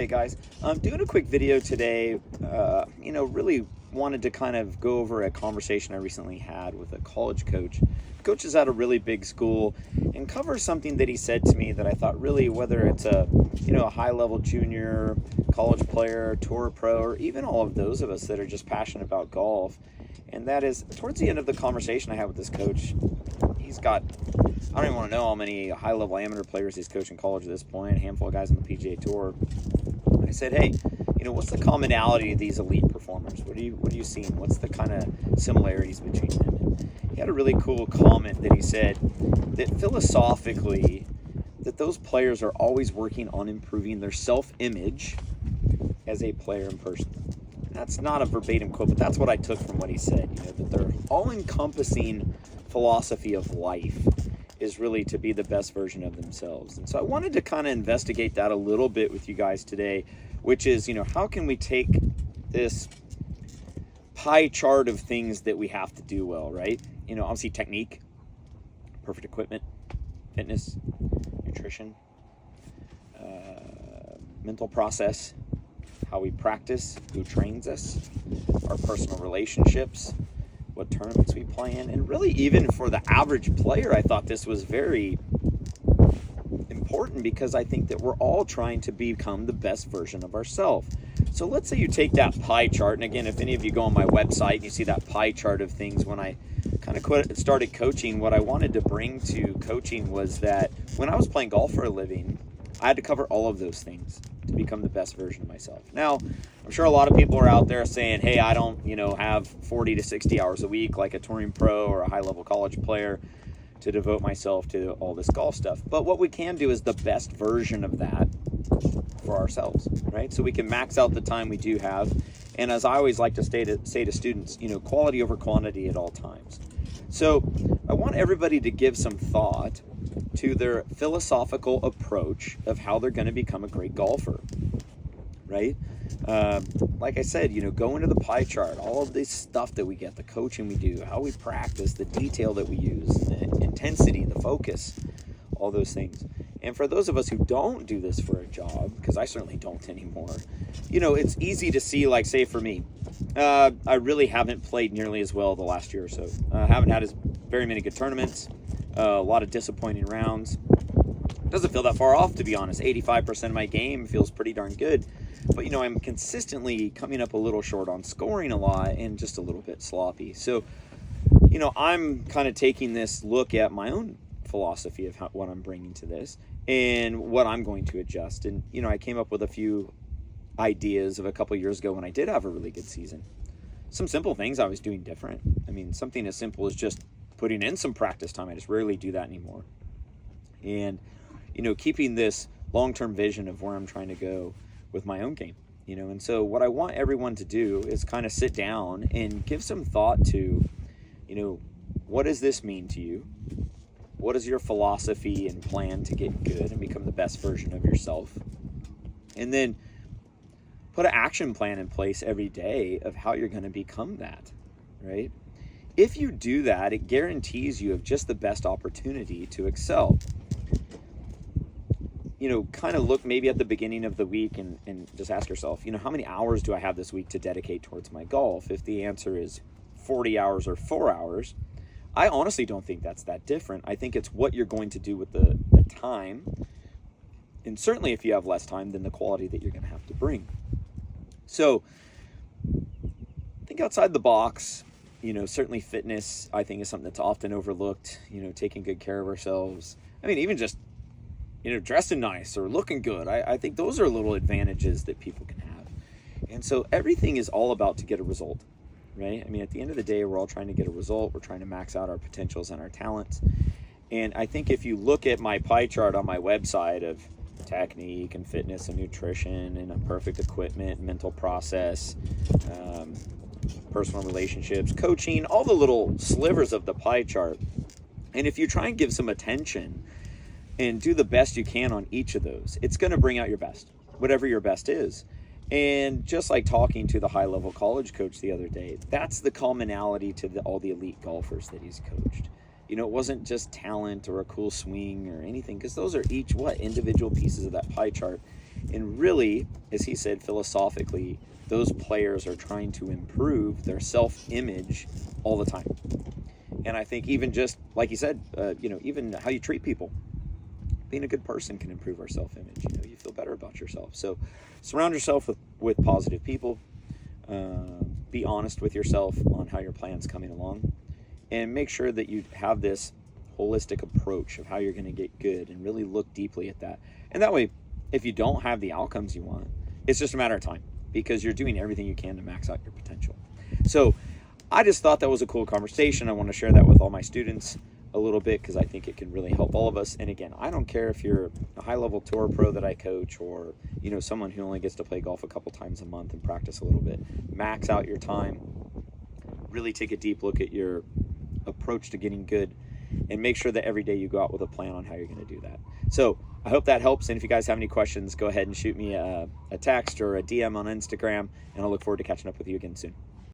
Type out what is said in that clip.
Okay, guys, I'm doing a quick video today. Really wanted to kind of go over a conversation I recently had with a college coach. Coach is at a really big school and cover something that he said to me that I thought really, whether it's a high-level junior, college player, tour pro, or even all of those of us that are just passionate about golf. And that is, towards the end of the conversation I had with this coach, he's got, I don't even want to know how many high-level amateur players he's coaching college at this point, a handful of guys on the PGA Tour. I said, hey, what's the commonality of these elite performers? What are you seeing? What's the kind of similarities between them? And he had a really cool comment that he said that philosophically, that those players are always working on improving their self-image as a player and person. That's not a verbatim quote, but that's what I took from what he said, that their all-encompassing philosophy of life is really to be the best version of themselves. And so I wanted to kind of investigate that a little bit with you guys today, which is, how can we take this pie chart of things that we have to do well, right? Obviously technique, perfect equipment, fitness, nutrition, mental process, how we practice, who trains us, our personal relationships, what tournaments we play in, and really even for the average player, I thought this was very important because I think that we're all trying to become the best version of ourselves. So let's say you take that pie chart, and again, if any of you go on my website and you see that pie chart of things, when I kind of started coaching, what I wanted to bring to coaching was that when I was playing golf for a living, I had to cover all of those things to become the best version of myself. Now, I'm sure a lot of people are out there saying, hey, I don't, have 40 to 60 hours a week like a touring pro or a high-level college player to devote myself to all this golf stuff. But what we can do is the best version of that for ourselves, right? So we can max out the time we do have. And as I always like to say to students, quality over quantity at all times. So I want everybody to give some thought to their philosophical approach of how they're going to become a great golfer, right? Like I said, go into the pie chart, all of this stuff that we get, the coaching we do, how we practice, the detail that we use, the intensity, the focus, all those things. And for those of us who don't do this for a job, because I certainly don't anymore, it's easy to see, like, say for me, I really haven't played nearly as well the last year or so. I haven't had as very many good tournaments, a lot of disappointing rounds. Doesn't feel that far off, to be honest. 85% of my game feels pretty darn good. But, I'm consistently coming up a little short on scoring a lot and just a little bit sloppy. So, I'm kind of taking this look at my own philosophy of what I'm bringing to this and what I'm going to adjust. And, I came up with a few ideas of a couple years ago when I did have a really good season. Some simple things I was doing different. I mean, something as simple as just putting in some practice time. I just rarely do that anymore. And, keeping this long-term vision of where I'm trying to go with my own game, and so what I want everyone to do is kind of sit down and give some thought to, what does this mean to you? What is your philosophy and plan to get good and become the best version of yourself? And then put an action plan in place every day of how you're going to become that, right? If you do that, it guarantees you have just the best opportunity to excel. Kind of look maybe at the beginning of the week and just ask yourself, how many hours do I have this week to dedicate towards my golf? If the answer is 40 hours or 4 hours, I honestly don't think that's that different. I think it's what you're going to do with the time. And certainly if you have less time, then the quality that you're going to have to bring. So think outside the box. Certainly fitness, I think, is something that's often overlooked, taking good care of ourselves. I mean, even just, dressing nice or looking good. I think those are little advantages that people can have. And so everything is all about to get a result, right? I mean, at the end of the day, we're all trying to get a result. We're trying to max out our potentials and our talents. And I think if you look at my pie chart on my website of technique and fitness and nutrition and a perfect equipment, mental process, personal relationships, coaching, all the little slivers of the pie chart. And if you try and give some attention and do the best you can on each of those, it's going to bring out your best, whatever your best is. And just like talking to the high-level college coach the other day, that's the commonality to all the elite golfers that he's coached. You know, it wasn't just talent or a cool swing or anything, because those are each individual pieces of that pie chart. And really, as he said, philosophically, those players are trying to improve their self-image all the time. And I think even just like he said, even how you treat people, being a good person can improve our self-image. You know, you feel better about yourself. So surround yourself with positive people. Be honest with yourself on how your plan's coming along, and make sure that you have this holistic approach of how you're going to get good, and really look deeply at that. And that way, if you don't have the outcomes you want, it's just a matter of time, because you're doing everything you can to max out your potential. So I just thought that was a cool conversation. I want to share that with all my students a little bit, because I think it can really help all of us. And again, I don't care if you're a high-level tour pro that I coach, or someone who only gets to play golf a couple times a month and practice a little bit. Max out your time. Really take a deep look at your approach to getting good, and make sure that every day you go out with a plan on how you're going to do that. So I hope that helps. And if you guys have any questions, go ahead and shoot me a text or a DM on Instagram, and I'll look forward to catching up with you again soon.